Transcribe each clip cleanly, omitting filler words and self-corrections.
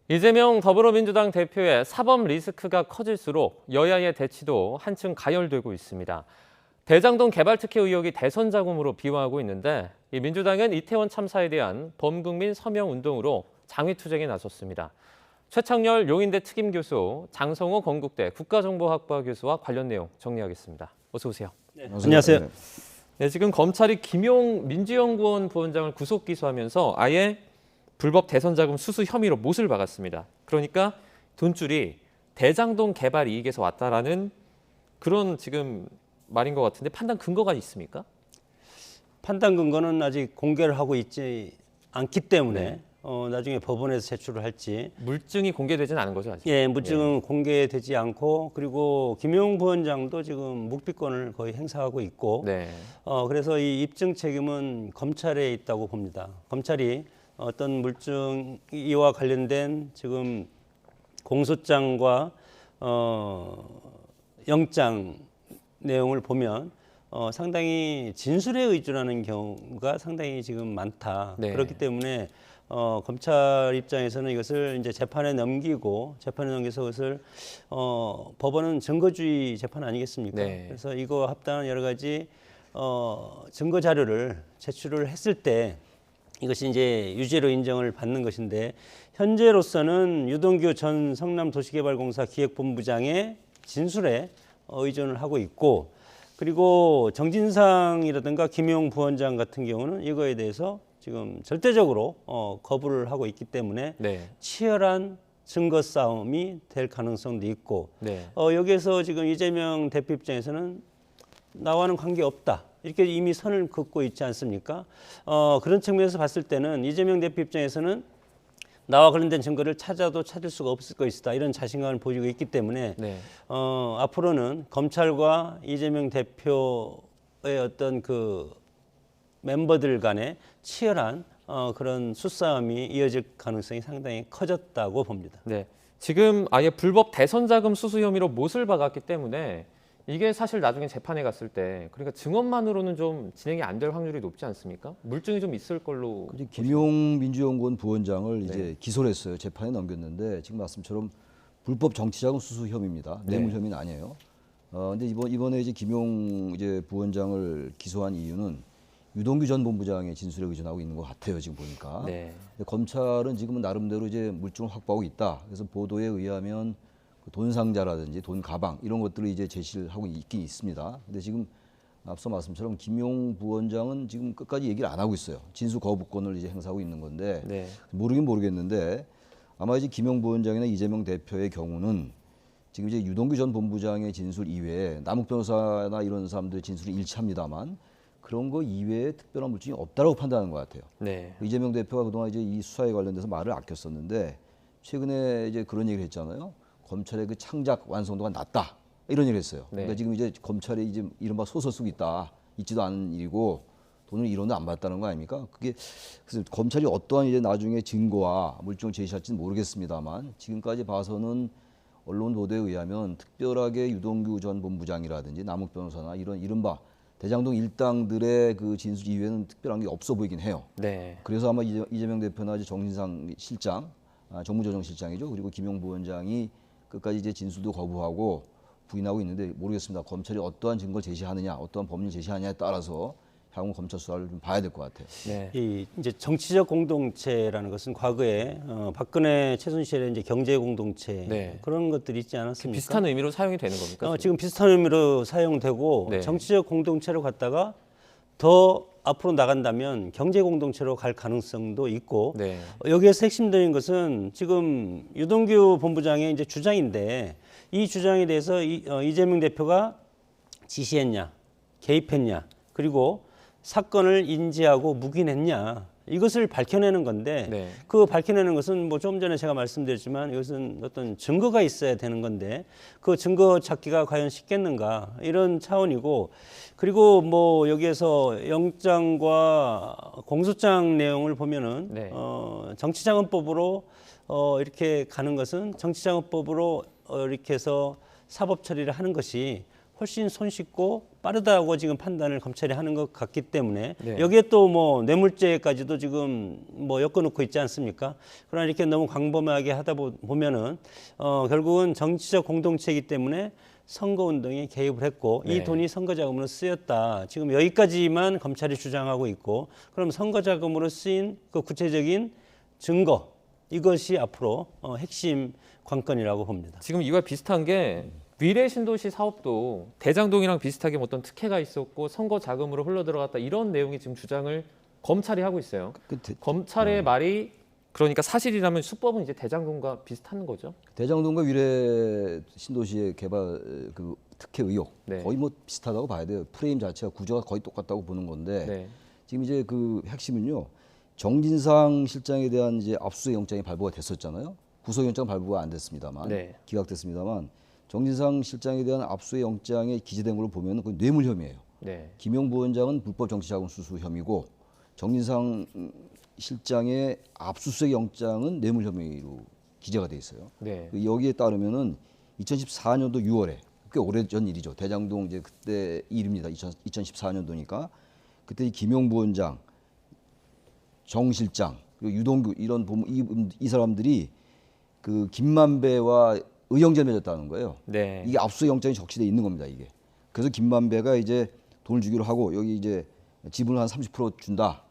이재명 더불어민주당 대표의 사법 리스크가 커질수록 여야의 대치도 한층 가열되고 있습니다. 대장동 개발 특혜 의혹이 대선 자금으로 비화하고 있는데 이 민주당은 이태원 참사에 대한 범국민 서명 운동으로 장외투쟁에 나섰습니다. 최창렬 용인대 특임교수, 장성호 건국대 국가정보학과 교수와 관련 내용 정리하겠습니다. 어서 오세요. 네, 안녕하세요. 네, 지금 검찰이 김용 민주연구원 부원장을 구속 기소하면서 아예 불법 대선 자금 수수 혐의로 못을 박았습니다. 그러니까 돈줄이 대장동 개발 이익에서 왔다라는 그런 지금 말인 것 같은데 판단 근거가 있습니까? 판단 근거는 아직 공개를 하고 있지 않기 때문에 네. 나중에 법원에서 제출을 할지. 물증이 공개되지는 않은 거죠, 아직? 예, 물증은 공개되지 않고, 그리고 김용 부원장도 지금 묵비권을 거의 행사하고 있고, 네. 그래서 이 입증 책임은 검찰에 있다고 봅니다. 검찰이 어떤 물증 이와 관련된 지금 공소장과 영장 내용을 보면 상당히 진술에 의존하는 경우가 상당히 지금 많다. 네. 그렇기 때문에 검찰 입장에서는 이것을 이제 재판에 넘기고 재판에 넘겨서 그것을 법원은 증거주의 재판 아니겠습니까? 네. 그래서 이거 합당한 여러 가지 증거 자료를 제출을 했을 때 이것이 이제 유죄로 인정을 받는 것인데, 현재로서는 유동규 전 성남도시개발공사 기획본부장의 진술에 의존을 하고 있고, 그리고 정진상이라든가 김용 부원장 같은 경우는 이거에 대해서 지금 절대적으로 거부를 하고 있기 때문에 네. 치열한 증거 싸움이 될 가능성도 있고, 네. 여기에서 지금 이재명 대표 입장에서는 나와는 관계없다, 이렇게 이미 선을 긋고 있지 않습니까? 그런 측면에서 봤을 때는 이재명 대표 입장에서는 나와 관련된 증거를 찾아도 찾을 수가 없을 것이다, 이런 자신감을 보이고 있기 때문에 네. 앞으로는 검찰과 이재명 대표의 어떤 그 멤버들 간의 치열한 그런 수싸움이 이어질 가능성이 상당히 커졌다고 봅니다. 네. 지금 아예 불법 대선 자금 수수 혐의로 못을 박았기 때문에 이게 사실 나중에 재판에 갔을 때 그러니까 증언만으로는 좀 진행이 안 될 확률이 높지 않습니까? 물증이 좀 있을 걸로. 김용 민주연구원 부원장을 이제 네. 기소를 했어요. 재판에 넘겼는데 지금 말씀처럼 불법 정치자금 수수 혐의입니다. 네. 뇌물 혐의는 아니에요. 근데 이번에 이제 김용 이제 부원장을 기소한 이유는 유동규 전 본부장의 진술에 의존하고 있는 것 같아요. 지금 보니까. 네. 근데 검찰은 지금은 나름대로 이제 물증을 확보하고 있다. 그래서 보도에 의하면 돈 상자라든지 돈 가방 이런 것들을 이제 제시를 하고 있긴 있습니다. 근데 지금 앞서 말씀처럼 김용 부원장은 지금 끝까지 얘기를 안 하고 있어요. 진술 거부권을 이제 행사하고 있는 건데 네. 모르긴 모르겠는데 아마 이제 김용 부원장이나 이재명 대표의 경우는 지금 이제 유동규 전 본부장의 진술 이외에 남욱 변호사나 이런 사람들의 진술이 일치합니다만 그런 거 이외에 특별한 물증이 없다라고 판단하는 것 같아요. 네. 이재명 대표가 그동안 이제 이 수사에 관련돼서 말을 아꼈었는데 최근에 이제 그런 얘기를 했잖아요. 검찰의 그 창작 완성도가 낮다 이런 얘기를 했어요. 네. 그러니까 지금 이제 검찰이 이제 이른바 소설 쓰고 있지도 않은 일이고 돈을 1원도 안 받았다는 거 아닙니까? 그게 그래서 검찰이 어떠한 이제 나중에 증거와 물증을 제시할지는 모르겠습니다만 지금까지 봐서는 언론 보도에 의하면 특별하게 유동규 전 본부장이라든지 남욱 변호사나 이런 이른바 대장동 일당들의 그 진술 이외에는 특별한 게 없어 보이긴 해요. 네. 그래서 아마 이재명 대표나 이제 정진상 실장, 정무조정실장이죠. 그리고 김용 부원장이 끝까지 이제 진술도 거부하고 부인하고 있는데 모르겠습니다. 검찰이 어떠한 증거를 제시하느냐, 어떠한 법률을 제시하느냐에 따라서 향후 검찰 수사를 좀 봐야 될 것 같아요. 네. 이 이제 정치적 공동체라는 것은 과거에 박근혜 최순실의 이제 경제 공동체 네. 그런 것들이 있지 않았습니까? 비슷한 의미로 사용이 되는 겁니까? 지금 비슷한 의미로 사용되고, 네. 정치적 공동체로 갔다가 더 앞으로 나간다면 경제 공동체로 갈 가능성도 있고, 네. 여기에서 핵심적인 것은 지금 유동규 본부장의 이제 주장인데, 이 주장에 대해서 이재명 대표가 지시했냐, 개입했냐, 그리고 사건을 인지하고 묵인했냐, 이것을 밝혀내는 건데, 네. 그 밝혀내는 것은 뭐 좀 전에 제가 말씀드렸지만 이것은 어떤 증거가 있어야 되는 건데 그 증거 찾기가 과연 쉽겠는가, 이런 차원이고, 그리고 뭐 여기에서 영장과 공소장 내용을 보면은 네. 정치자금법으로 이렇게 가는 것은 정치자금법으로 이렇게 해서 사법 처리를 하는 것이 훨씬 손쉽고 빠르다고 지금 판단을 검찰이 하는 것 같기 때문에 네. 여기에 또 뭐 뇌물죄까지도 지금 뭐 엮어놓고 있지 않습니까? 그러나 이렇게 너무 광범위하게 하다 보면은 결국은 정치적 공동체이기 때문에 선거운동에 개입을 했고 네. 이 돈이 선거자금으로 쓰였다. 지금 여기까지만 검찰이 주장하고 있고 그럼 선거자금으로 쓰인 그 구체적인 증거 이것이 앞으로 핵심 관건이라고 봅니다. 지금 이와 비슷한 게 미래 신도시 사업도 대장동이랑 비슷하게 어떤 특혜가 있었고 선거 자금으로 흘러 들어갔다 이런 내용이 지금 주장을 검찰이 하고 있어요. 검찰의 말이 그러니까 사실이라면 수법은 이제 대장동과 비슷한 거죠. 대장동과 위례 신도시의 개발 그 특혜 의혹 네. 거의 뭐 비슷하다고 봐야 돼요. 프레임 자체가 구조가 거의 똑같다고 보는 건데 네. 지금 이제 그 핵심은요. 정진상 실장에 대한 이제 압수수색 영장이 발부가 됐었잖아요. 구속영장 발부가 안 됐습니다만 네. 기각됐습니다만 정진상 실장에 대한 압수수색 영장에 기재된 걸로 보면 그 뇌물 혐의예요. 네. 김용 부원장은 불법 정치자금 수수 혐의고 정진상 실장의 압수수색 영장은 뇌물 혐의로 기재가 돼 있어요. 네. 여기에 따르면은 2014년도 6월에 꽤 오래전 일이죠. 대장동 이제 그때 일입니다. 2014년도니까 그때 이 김용 부원장, 정 실장 그리고 유동규 이런 이 사람들이 그 김만배와 의형제를 맺었다는 거예요. 네. 이게 압수수색 영장이 적시돼 있는 겁니다. 이게. 그래서 김만배가 이제 돈을 주기로 하고 여기 이제 지분을 한 30% 준다.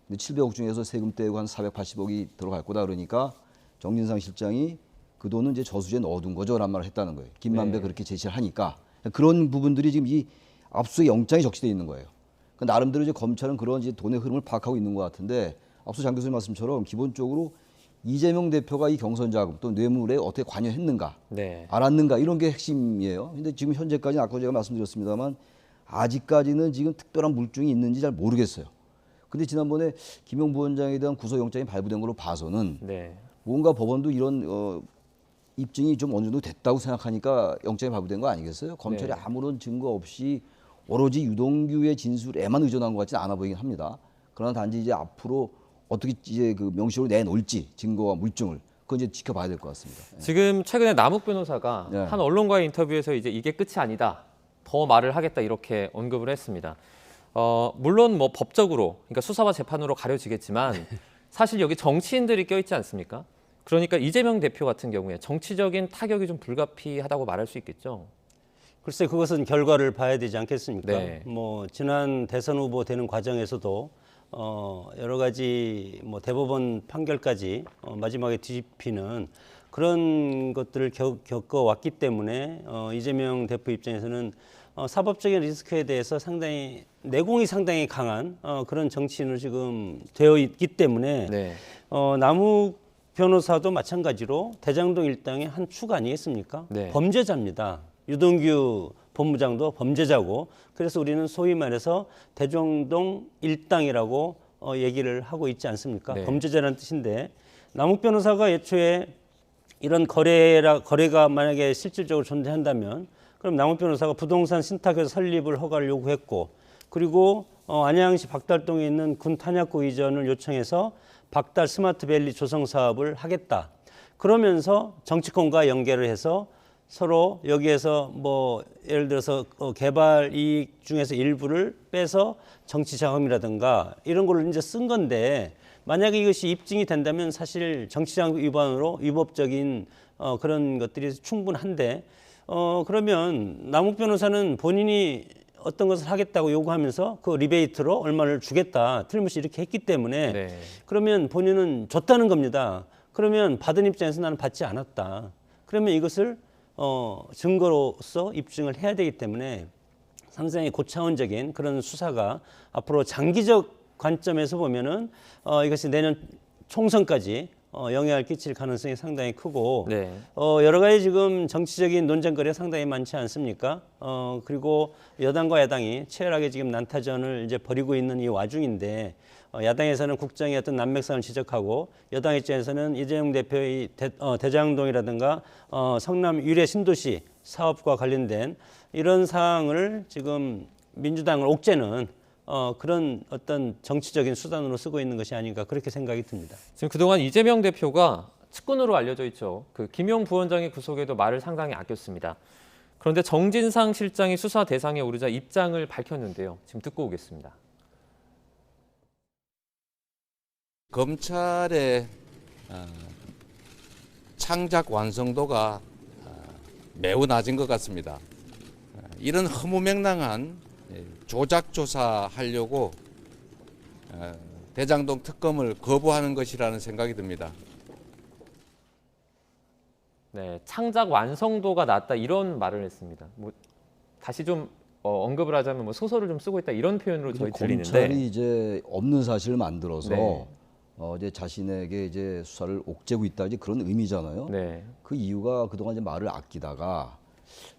근데 700억 중에서 세금 떼고 한 480억이 들어갈 거다 그러니까 정진상 실장이 그 돈은 이제 저수지에 넣어둔 거죠라는 말을 했다는 거예요. 김만배 네. 그렇게 제시를 하니까 그런 부분들이 지금 이 압수수색 영장이 적시돼 있는 거예요. 그 나름대로 이제 검찰은 그런 이제 돈의 흐름을 파악하고 있는 것 같은데 앞서 장 교수님 말씀처럼 기본적으로 이재명 대표가 이 경선 자금 또 뇌물에 어떻게 관여했는가, 네. 알았는가 이런 게 핵심이에요. 근데 지금 현재까지 아까 제가 말씀드렸습니다만 아직까지는 지금 특별한 물증이 있는지 잘 모르겠어요. 근데 지난번에 김용 부원장에 대한 구속영장이 발부된 걸로 봐서는 네. 뭔가 법원도 이런 입증이 좀 어느 정도 됐다고 생각하니까 영장이 발부된 거 아니겠어요? 검찰이 네. 아무런 증거 없이 오로지 유동규의 진술에만 의존한 것 같지는 않아 보이긴 합니다. 그러나 단지 이제 앞으로 어떻게 이제 그 명시로 내놓을지 증거와 물증을 그건 이제 지켜봐야 될 것 같습니다. 지금 최근에 남욱 변호사가 네. 한 언론과의 인터뷰에서 이제 이게 끝이 아니다. 더 말을 하겠다 이렇게 언급을 했습니다. 물론 뭐 법적으로 그러니까 수사와 재판으로 가려지겠지만 사실 여기 정치인들이 껴있지 않습니까? 그러니까 이재명 대표 같은 경우에 정치적인 타격이 좀 불가피하다고 말할 수 있겠죠. 글쎄 그것은 결과를 봐야 되지 않겠습니까? 네. 뭐 지난 대선 후보 되는 과정에서도 여러 가지 뭐 대법원 판결까지 마지막에 뒤집히는 그런 것들을 겪어왔기 때문에 이재명 대표 입장에서는 사법적인 리스크에 대해서 상당히 내공이 상당히 강한 그런 정치인으로 지금 되어 있기 때문에 네. 남욱 변호사도 마찬가지로 대장동 일당의 한 축 아니겠습니까? 네. 범죄자입니다. 유동규 본부장도 범죄자고 그래서 우리는 소위 말해서 대장동 일당이라고 얘기를 하고 있지 않습니까? 네. 범죄자라는 뜻인데 남욱 변호사가 애초에 이런 거래가 만약에 실질적으로 존재한다면 그럼 남욱 변호사가 부동산 신탁회사 설립을 허가를 요구했고 그리고 안양시 박달동에 있는 군 탄약고 이전을 요청해서 박달 스마트밸리 조성 사업을 하겠다. 그러면서 정치권과 연계를 해서 서로 여기에서 뭐 예를 들어서 개발 이익 중에서 일부를 빼서 정치 자금이라든가 이런 걸로 이제 쓴 건데 만약에 이것이 입증이 된다면 사실 정치자금 위반으로 위법적인 그런 것들이 충분한데 그러면 남욱 변호사는 본인이 어떤 것을 하겠다고 요구하면서 그 리베이트로 얼마를 주겠다 틀림없이 이렇게 했기 때문에 네. 그러면 본인은 줬다는 겁니다. 그러면 받은 입장에서 나는 받지 않았다. 그러면 이것을 증거로서 입증을 해야 되기 때문에 상당히 고차원적인 그런 수사가 앞으로 장기적 관점에서 보면은 이것이 내년 총선까지 영향을 끼칠 가능성이 상당히 크고 네. 여러 가지 지금 정치적인 논쟁거리가 상당히 많지 않습니까? 그리고 여당과 야당이 치열하게 지금 난타전을 이제 벌이고 있는 이 와중인데 야당에서는 국정의 어떤 난맥상을 지적하고 여당 입장에서는 이재명 대표의 대장동이라든가 성남 유래 신도시 사업과 관련된 이런 사항을 지금 민주당을 옥죄는 그런 어떤 정치적인 수단으로 쓰고 있는 것이 아닌가 그렇게 생각이 듭니다. 지금 그동안 이재명 대표가 측근으로 알려져 있죠. 그 김용 부원장의 구속에도 말을 상당히 아꼈습니다. 그런데 정진상 실장이 수사 대상에 오르자 입장을 밝혔는데요. 지금 듣고 오겠습니다. 검찰의 창작 완성도가 매우 낮은 것 같습니다. 이런 허무맹랑한 조작 조사하려고 대장동 특검을 거부하는 것이라는 생각이 듭니다. 네, 창작 완성도가 낮다 이런 말을 했습니다. 뭐 다시 좀 언급을 하자면 뭐 소설을 좀 쓰고 있다 이런 표현으로 저희 들리는데 검찰이 이제 없는 사실을 만들어서 네. 이제 자신에게 이제 수사를 옥죄고 있다 이제 그런 의미잖아요. 네, 그 이유가 그동안 이제 말을 아끼다가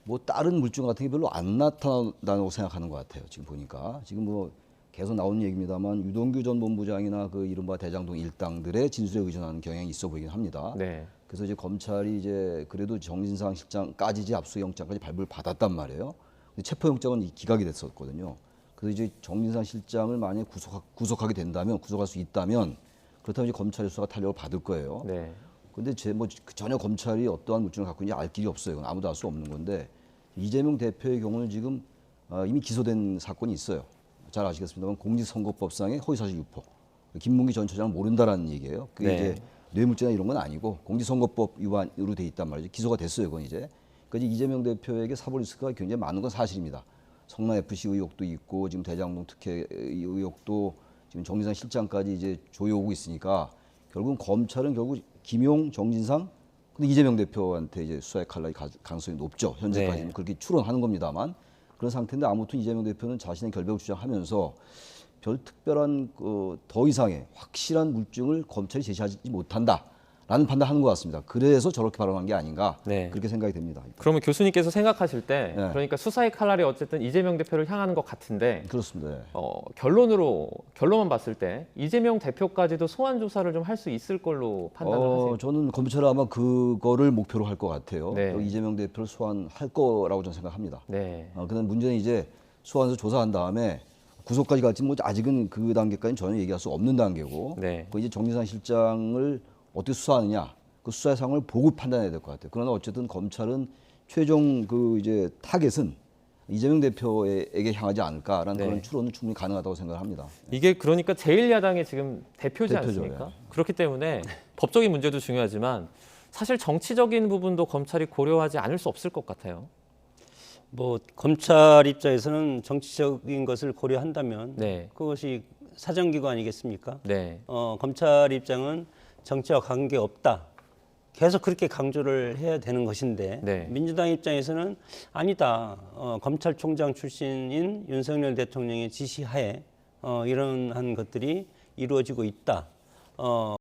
뭐 다른 물증 같은 게 별로 안 나타난다고 생각하는 것 같아요. 지금 보니까 지금 뭐 계속 나오는 얘기입니다만 유동규 전 본부장이나 그 이른바 대장동 일당들의 진술에 의존하는 경향이 있어 보이긴 합니다. 네, 그래서 이제 검찰이 이제 그래도 정진상 실장까지 이제 압수영장까지 발부를 받았단 말이에요. 근데 체포영장은 기각이 됐었거든요. 그래서 이제 정진상 실장을 만약에 구속하게 된다면, 구속할 수 있다면, 그렇다면 이제 검찰의 수사가 탄력을 받을 거예요. 네, 근데 뭐 전혀 검찰이 어떠한 물증을 갖고 있는지 알 길이 없어요. 그건 아무도 알 수 없는 건데 이재명 대표의 경우는 지금 이미 기소된 사건이 있어요. 잘 아시겠습니다만 공직선거법상의 허위사실 유포. 김문기 전 처장은 모른다라는 얘기예요. 그게 네. 이제 뇌물죄나 이런 건 아니고 공직선거법 위반으로 돼 있단 말이죠. 기소가 됐어요, 그건 이제. 그러니까 이제 이재명 대표에게 사법 리스크가 굉장히 많은 건 사실입니다. 성남 FC 의혹도 있고 지금 대장동 특혜 의혹도 지금 정진상 실장까지 이제 조여오고 있으니까 결국은 검찰은 결국 김용, 정진상, 근데 이재명 대표한테 이제 수사의 칼날이 갈 가능성이 높죠. 현재까지는 네. 그렇게 추론하는 겁니다만 그런 상태인데 아무튼 이재명 대표는 자신의 결백을 주장하면서 별 특별한 더 이상의 확실한 물증을 검찰이 제시하지 못한다라는 판단하는 것 같습니다. 그래서 저렇게 발언한 게 아닌가 네. 그렇게 생각이 됩니다. 그러면 교수님께서 생각하실 때 네. 그러니까 수사의 칼날이 어쨌든 이재명 대표를 향하는 것 같은데 그렇습니다. 결론만 봤을 때 이재명 대표까지도 소환 조사를 좀 할 수 있을 걸로 판단을 하세요. 저는 검찰은 아마 그거를 목표로 할 것 같아요. 네. 이재명 대표를 소환할 거라고 저는 생각합니다. 네, 그런데 문제는 이제 소환해서 조사한 다음에 구속까지 갈지 뭐 아직은 그 단계까지는 전혀 얘기할 수 없는 단계고 네. 그 이제 정진상 실장을 어떻게 수사하느냐 그 수사의 상황을 보고 판단해야 될 것 같아요. 그러나 어쨌든 검찰은 최종 그 이제 타겟은 이재명 대표에게 향하지 않을까라는 네. 그런 추론은 충분히 가능하다고 생각합니다. 이게 그러니까 제1야당의 지금 대표지 대표죠, 않습니까? 예. 그렇기 때문에 법적인 문제도 중요하지만 사실 정치적인 부분도 검찰이 고려하지 않을 수 없을 것 같아요. 뭐 검찰 입장에서는 정치적인 것을 고려한다면 네, 그것이 사정기구 아니겠습니까? 네, 검찰 입장은 정치와 관계 없다. 계속 그렇게 강조를 해야 되는 것인데 네. 민주당 입장에서는 아니다. 검찰총장 출신인 윤석열 대통령의 지시하에 이러한 것들이 이루어지고 있다.